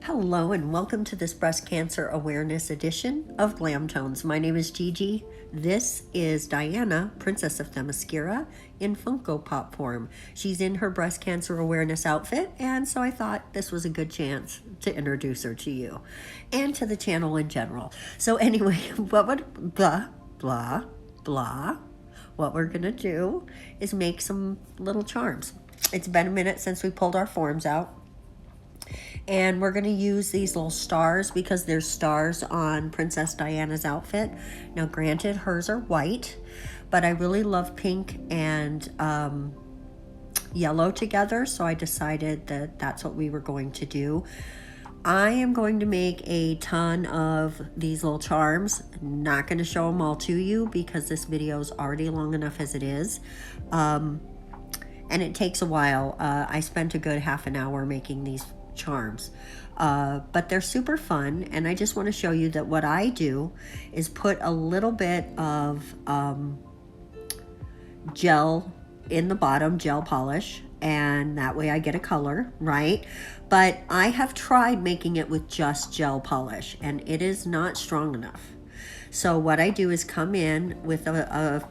Hello and welcome to this breast cancer awareness edition of Glam Tones. My name is Gigi. This is Diana, Princess of Themyscira, in Funko Pop form. She's in her breast cancer awareness outfit, and so I thought this was a good chance to introduce her to you and to the channel in general. So anyway, what we're gonna do is make some little charms. It's been a minute since we pulled our forms out. And we're going to use these little stars because there's stars on Princess Diana's outfit. Now, granted, hers are white, but I really love pink and yellow together, so I decided that that's what we were going to do. I am going to make a ton of these little charms. Not going to show them all to you because this video is already long enough as it is. And it takes a while. I spent a good half an hour making these charms, but they're super fun, and I just want to show you that what I do is put a little bit of gel in the bottom, gel polish, and that way I get a color, right? But I have tried making it with just gel polish, and it is not strong enough. So what I do is come in with a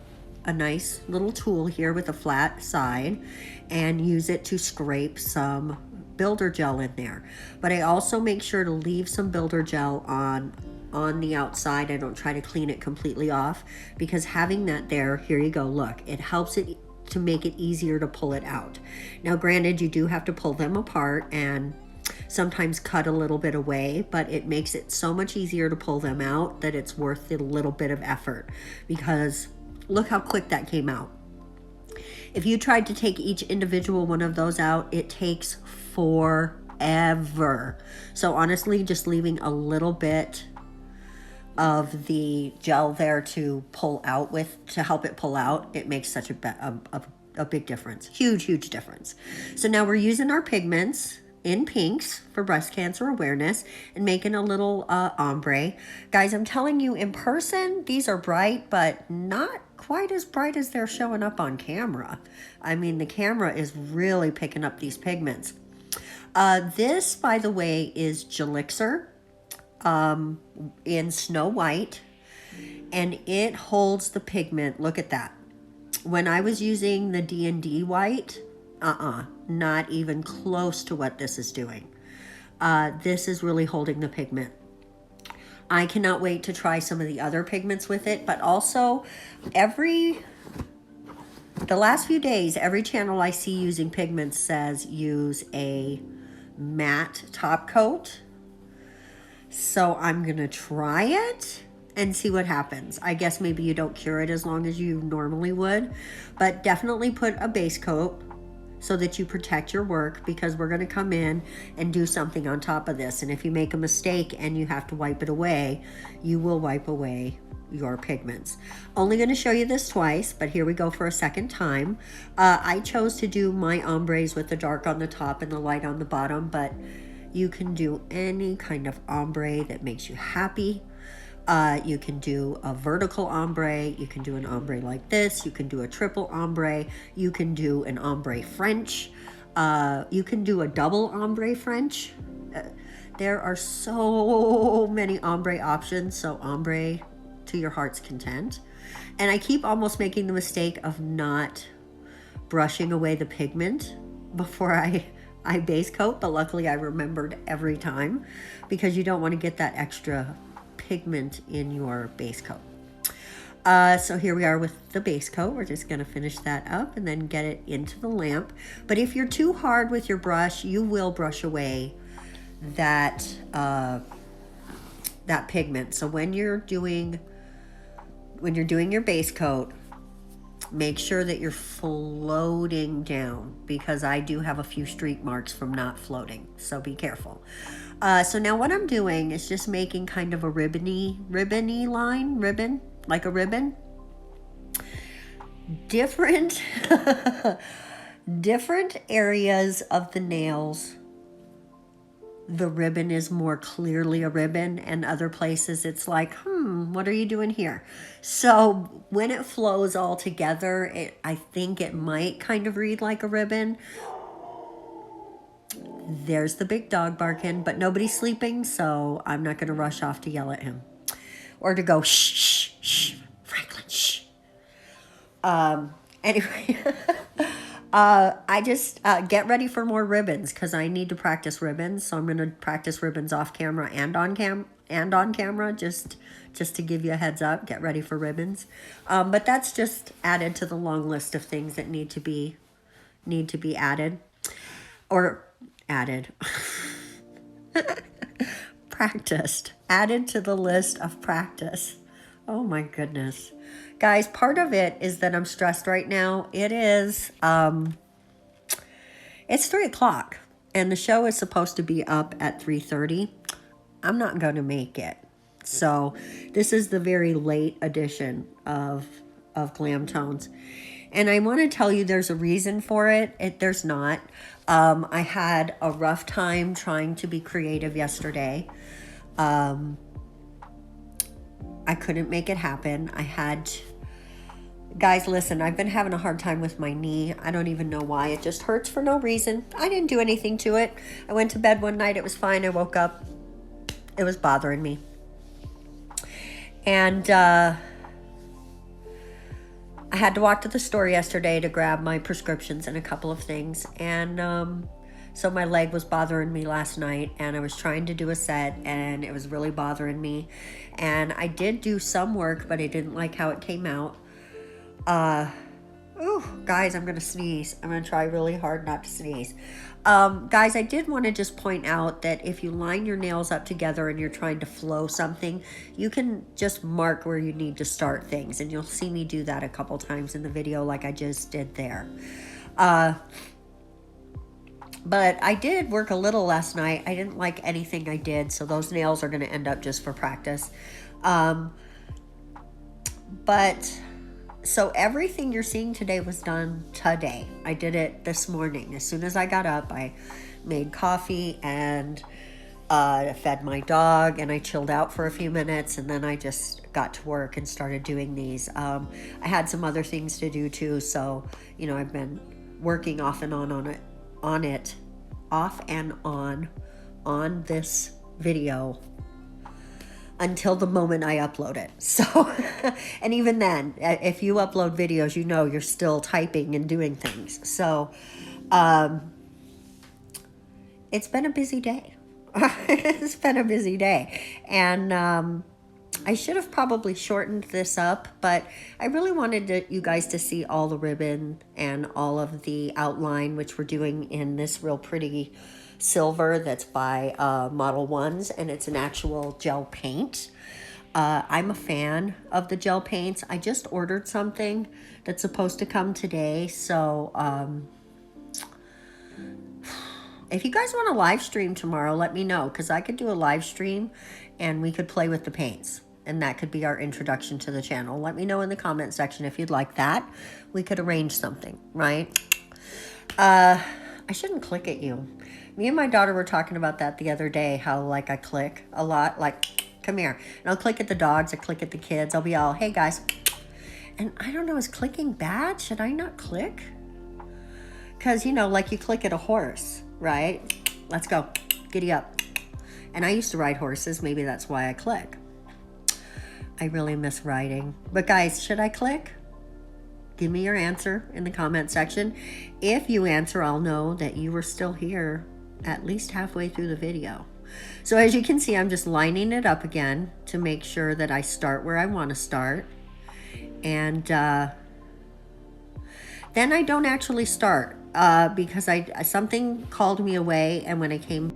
nice little tool here with a flat side and use it to scrape some builder gel in there. But I also make sure to leave some builder gel on the outside. I don't try to clean it completely off because having that there, here you go, look, it helps it to make it easier to pull it out. Now granted, you do have to pull them apart and sometimes cut a little bit away, but it makes it so much easier to pull them out that it's worth the little bit of effort, because look how quick that came out. If you tried to take each individual one of those out, it takes forever. So honestly, just leaving a little bit of the gel there to pull out with, to help it pull out, it makes such a big difference. Huge difference. So now we're using our pigments in pinks for breast cancer awareness and making a little ombre. Guys, I'm telling you, in person, these are bright, but not quite as bright as they're showing up on camera. I mean, the camera is really picking up these pigments. This, by the way, is Gelixir in Snow White, and it holds the pigment. Look at that. When I was using the DND white, not even close to what this is doing. This is really holding the pigment. I cannot wait to try some of the other pigments with it, but also the last few days, every channel I see using pigments says use a matte top coat. So I'm gonna try it and see what happens. I guess maybe you don't cure it as long as you normally would, but definitely put a base coat so that you protect your work, because we're going to come in and do something on top of this. And if you make a mistake and you have to wipe it away, you will wipe away your pigments. Only going to show you this twice, but here we go for a second time. I chose to do my ombres with the dark on the top and the light on the bottom, but you can do any kind of ombre that makes you happy. You can do a vertical ombre, you can do an ombre like this, you can do a triple ombre, you can do an ombre French, you can do a double ombre French. There are so many ombre options, so ombre to your heart's content. And I keep almost making the mistake of not brushing away the pigment before I base coat, but luckily I remembered every time, because you don't want to get that extra pigment in your base coat. So here we are with the base coat. We're just going to finish that up and then get it into the lamp. But if you're too hard with your brush, you will brush away that pigment. So when you're doing your base coat, make sure that you're floating down, because I do have a few streak marks from not floating, so be careful. So now what I'm doing is just making kind of a ribbony line, like a ribbon. Different areas of the nails the ribbon is more clearly a ribbon, and other places it's like, what are you doing here? So when it flows all together, I think it might kind of read like a ribbon. There's the big dog barking, but nobody's sleeping, so I'm not going to rush off to yell at him or to go, shh, shh, shh, Franklin, shh. Anyway, I just get ready for more ribbons because I need to practice ribbons. So I'm going to practice ribbons off camera and on camera, just to give you a heads up. Get ready for ribbons. But that's just added to the long list of things that need to be added or added. Practiced. Added to the list of practice. Oh my goodness. Guys, part of it is that I'm stressed right now. It is, it's 3 o'clock and the show is supposed to be up at 3:30. I'm not going to make it. So this is the very late edition of Glam Tones. And I want to tell you there's a reason for it. There's not. I had a rough time trying to be creative yesterday. I couldn't make it happen. Guys, listen, I've been having a hard time with my knee. I don't even know why. It just hurts for no reason. I didn't do anything to it. I went to bed one night. It was fine. I woke up. It was bothering me. And I had to walk to the store yesterday to grab my prescriptions and a couple of things. And so my leg was bothering me last night, and I was trying to do a set, and it was really bothering me. And I did do some work, but I didn't like how it came out. Guys, I'm going to sneeze. I'm going to try really hard not to sneeze. Guys, I did want to just point out that if you line your nails up together and you're trying to flow something, you can just mark where you need to start things. And you'll see me do that a couple times in the video like I just did there. But I did work a little last night. I didn't like anything I did, so those nails are going to end up just for practice. So everything you're seeing today was done today. I did it this morning. As soon as I got up, I made coffee and fed my dog, and I chilled out for a few minutes, and then I just got to work and started doing these. I had some other things to do too, so I've been working off and on this video until the moment I upload it. So, and even then, if you upload videos, you're still typing and doing things. So, it's been a busy day. It's been a busy day. And I should have probably shortened this up, but I really wanted you guys to see all the ribbon and all of the outline, which we're doing in this real pretty silver that's by Modelones, and it's an actual gel paint. I'm a fan of the gel paints. I just ordered something that's supposed to come today, so if you guys want a live stream tomorrow, let me know, because I could do a live stream and we could play with the paints, and that could be our introduction to the channel. Let me know in the comment section if you'd like that. We could arrange something, right? I shouldn't click at you. Me and my daughter were talking about that the other day, how I click a lot, come here. And I'll click at the dogs, I click at the kids, I'll be all, hey guys. And I don't know, is clicking bad? Should I not click? Because, you click at a horse, right? Let's go, giddy up. And I used to ride horses, maybe that's why I click. I really miss riding. But guys, should I click? Give me your answer in the comment section. If you answer, I'll know that you were still here at least halfway through the video. So as you can see, I'm just lining it up again to make sure that I start where I want to start. And then I don't actually start because something called me away, and when I came,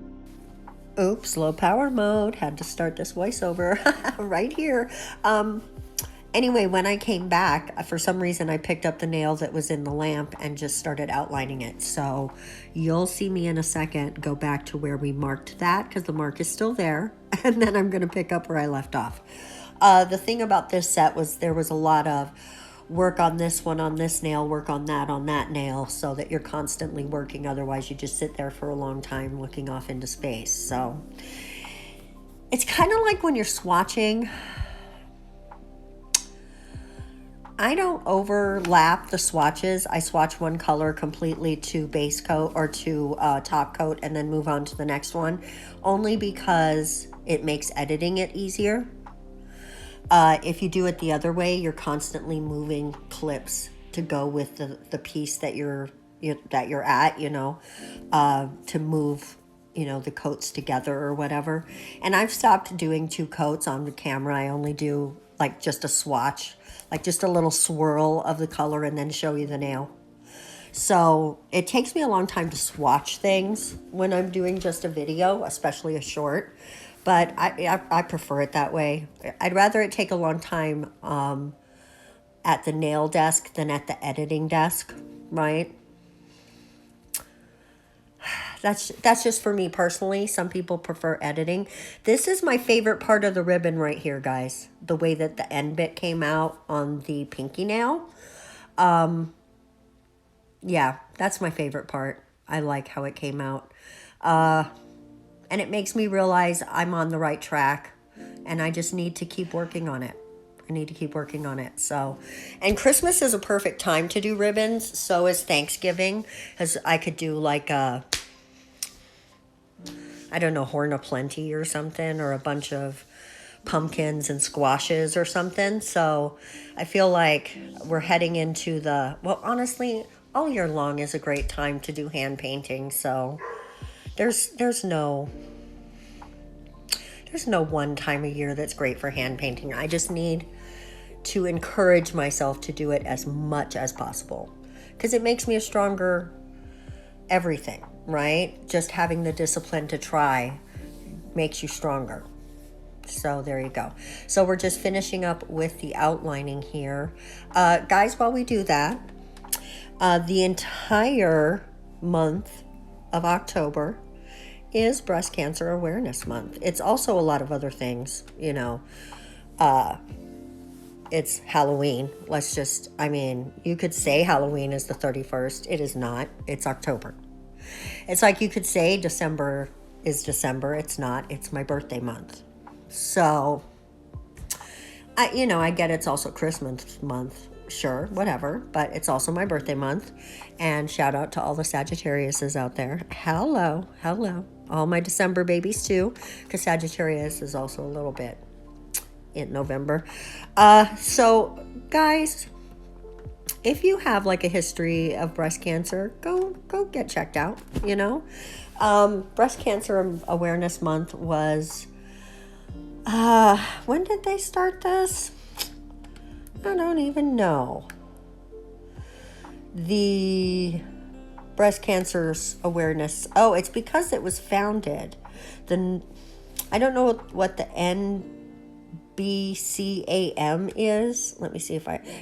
oops, low power mode, had to start this voiceover right here. Anyway, when I came back, for some reason, I picked up the nail that was in the lamp and just started outlining it. So you'll see me in a second go back to where we marked that, because the mark is still there. And then I'm going to pick up where I left off. The thing about this set was there was a lot of work on this one on this nail, work on that nail, so that you're constantly working. Otherwise, you just sit there for a long time looking off into space. So it's kind of like when you're swatching. I don't overlap the swatches. I swatch one color completely to base coat or to top coat and then move on to the next one, only because it makes editing it easier. If you do it the other way, you're constantly moving clips to go with the piece that you're at, to move, the coats together or whatever. And I've stopped doing 2 coats on the camera. I only do like just a swatch, like just a little swirl of the color and then show you the nail. So it takes me a long time to swatch things when I'm doing just a video, especially a short. But I prefer it that way. I'd rather it take a long time at the nail desk than at the editing desk, right? That's just for me personally. Some people prefer editing. This is my favorite part of the ribbon right here, guys. The way that the end bit came out on the pinky nail. Yeah, that's my favorite part. I like how it came out. And it makes me realize I'm on the right track and I just need to keep working on it. So, and Christmas is a perfect time to do ribbons. So is Thanksgiving, because I could do like a, I don't know, Horn of Plenty or something, or a bunch of pumpkins and squashes or something. So I feel like we're heading into well, honestly, all year long is a great time to do hand painting. So there's no one time a year that's great for hand painting. I just need to encourage myself to do it as much as possible, because it makes me a stronger everything, right? Just having the discipline to try makes you stronger. So there you go. So we're just finishing up with the outlining here. Guys, while we do that, the entire month of October is Breast Cancer Awareness Month. It's also a lot of other things, it's Halloween. You could say Halloween is the 31st. It is not. It's October. It's like you could say December is December. It's not. It's my birthday month. So, I get it's also Christmas month. Sure, whatever. But it's also my birthday month. And shout out to all the Sagittariuses out there. Hello. All my December babies too, because Sagittarius is also a little bit in November. So guys, if you have like a history of breast cancer, go get checked out. Breast Cancer Awareness Month was, when did they start this? I don't even know. The Breast Cancer Awareness, it's because it was founded. I don't know what the NBCAM is. Let me see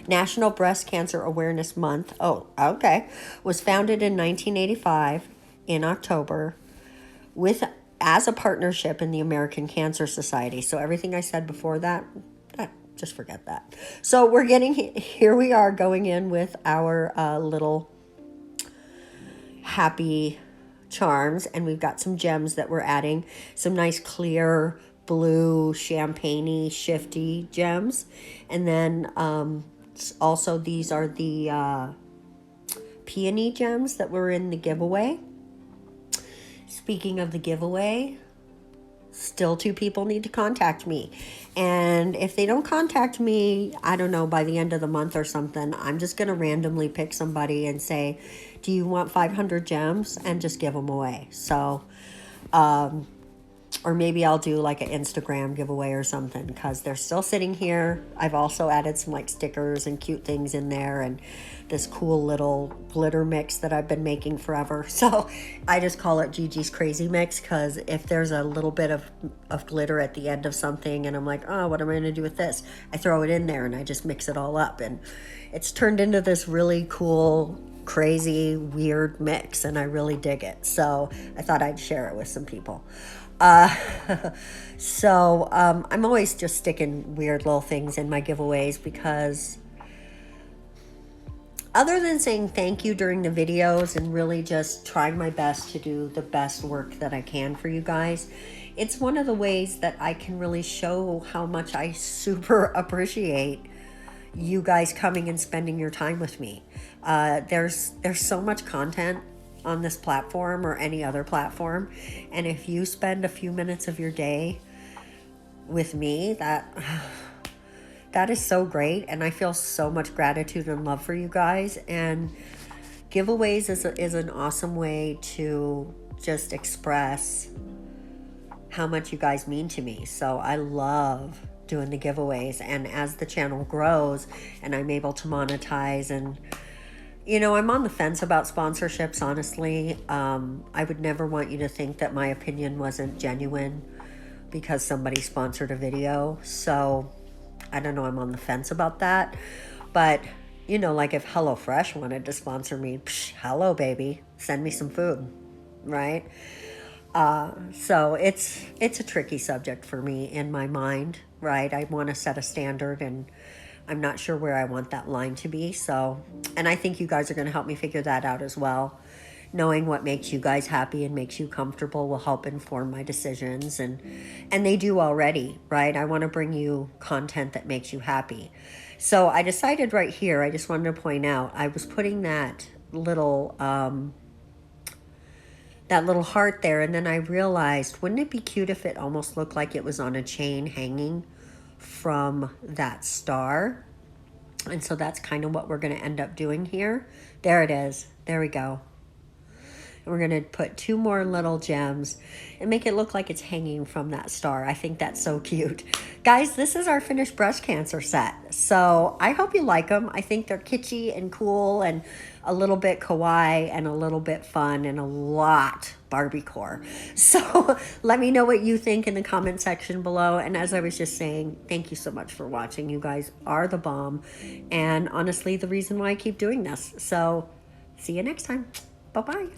National Breast Cancer Awareness Month. Oh, okay. Was founded in 1985 in October as a partnership in the American Cancer Society. So everything I said before that, just forget that. So here we are going in with our little happy charms, and we've got some gems that we're adding, some nice clear blue champagne-y shifty gems. And then also these are the peony gems that were in the giveaway. Speaking of the giveaway, still 2 people need to contact me. And if they don't contact me, I don't know, by the end of the month or something, I'm just going to randomly pick somebody and say, do you want 500 gems? And just give them away. So, or maybe I'll do like an Instagram giveaway or something, because they're still sitting here. I've also added some like stickers and cute things in there, and this cool little glitter mix that I've been making forever. So I just call it Gigi's Crazy Mix, because if there's a little bit of glitter at the end of something and I'm like, oh, what am I going to do with this? I throw it in there and I just mix it all up, and it's turned into this really cool, crazy, weird mix, and I really dig it. So I thought I'd share it with some people. So I'm always just sticking weird little things in my giveaways, because other than saying thank you during the videos and really just trying my best to do the best work that I can for you guys, it's one of the ways that I can really show how much I super appreciate you guys coming and spending your time with me. There's so much content on this platform or any other platform, and if you spend a few minutes of your day with me, that is so great, and I feel so much gratitude and love for you guys. And giveaways is an awesome way to just express how much you guys mean to me. So I love doing the giveaways, and as the channel grows and I'm able to monetize, and I'm on the fence about sponsorships, honestly. I would never want you to think that my opinion wasn't genuine because somebody sponsored a video. So I don't know, I'm on the fence about that. But like if HelloFresh wanted to sponsor me, hello baby, send me some food, right? So it's a tricky subject for me in my mind, right? I want to set a standard, and I'm not sure where I want that line to be. So, and I think you guys are going to help me figure that out as well. Knowing what makes you guys happy and makes you comfortable will help inform my decisions, and they do already, right? I want to bring you content that makes you happy. So I decided right here, I just wanted to point out, I was putting that little heart there, and then I realized, wouldn't it be cute if it almost looked like it was on a chain hanging from that star? And so that's kind of what we're going to end up doing here. There it is. There we go. And we're going to put 2 more little gems and make it look like it's hanging from that star. I think that's so cute. Guys, this is our finished breast cancer set. So I hope you like them. I think they're kitschy and cool and a little bit kawaii and a little bit fun and a lot Barbiecore. So let me know what you think in the comment section below. And as I was just saying, thank you so much for watching. You guys are the bomb. And honestly, the reason why I keep doing this. So see you next time. Bye-bye.